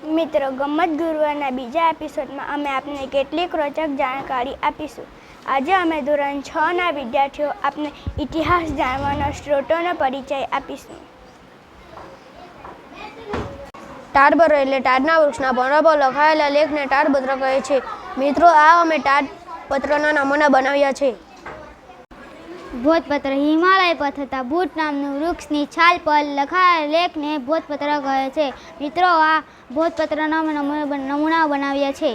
મિત્રો, ગમ્મત ગુરુવારના બીજા એપિસોડમાં અમે આપને કેટલીક રોચક જાણકારી આપીશું. આજે અમે ધોરણ 6ના વિદ્યાર્થીઓ આપને ઇતિહાસ જાણવાના સ્ત્રોતોનો પરિચય આપીશું. તાડપત્ર એટલે તાડના વૃક્ષના પાના પર લખાયેલા લેખને તાડપત્ર કહે છે. મિત્રો, અમે તાડપત્રના નમૂના બનાવ્યા છે. ભોજપત્ર હિમાલય પર થતા બુટ નામનું વૃક્ષની છાલ પર લખાયેલા લેખને ભોજપત્ર કહે છે. મિત્રો, આ ભોજપત્રના નમૂના બનાવ્યા છે.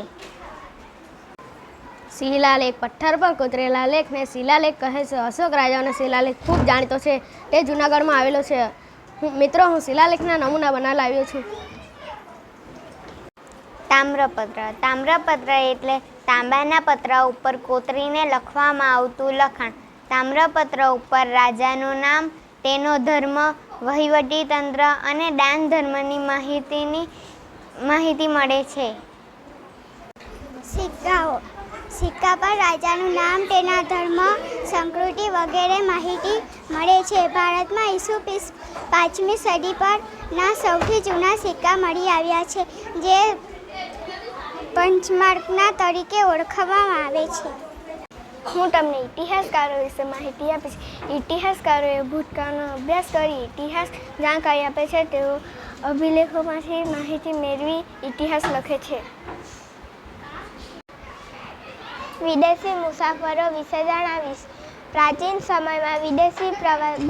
શિલાલેખ પથ્થર પર કોતરેલા લેખને શિલાલેખ કહે છે. અશોક રાજાનો શિલાલેખ ખૂબ જાણીતો છે. તે જૂનાગઢમાં આવેલો છે. મિત્રો, હું શિલાલેખના નમૂના બનાવી લાવ્યો છું. તામ્રપત્ર એટલે તાંબાના પતરા ઉપર કોતરીને લખવામાં આવતું લખાણ. તામ્રપત્ર ઉપર રાજાનું નામ, તેનો ધર્મ, વહીવટી તંત્ર અને દાન ધર્મની માહિતી મળે છે. સિક્કા પર રાજાનું નામ, તેના ધર્મ, સંસ્કૃતિ વગેરે માહિતી મળે છે. ભારતમાં ઈસુ 5મી સદી પરના સૌથી જૂના સિક્કા મળી આવ્યા છે, જે પંચમાર્કના તરીકે ઓળખવામાં આવે છે. હું તમને ઇતિહાસકારો વિશે માહિતી આપીશ. ઇતિહાસકારોએ ભૂતકાળનો અભ્યાસ કરી ઇતિહાસ જાણકારી આપે છે. તેઓ અભિલેખોમાંથી માહિતી મેળવી ઇતિહાસ લખે છે. વિદેશી મુસાફરો વિશે જણાવીશ. પ્રાચીન સમયમાં વિદેશી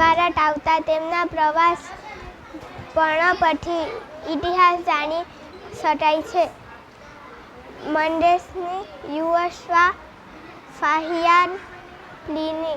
ભારત આવતા તેમના પ્રવાસ પર્ણ પરથી ઇતિહાસ જાણી શકાય છે. મંડેસની યુઅશ્વા ફાહિયાન પ્લિની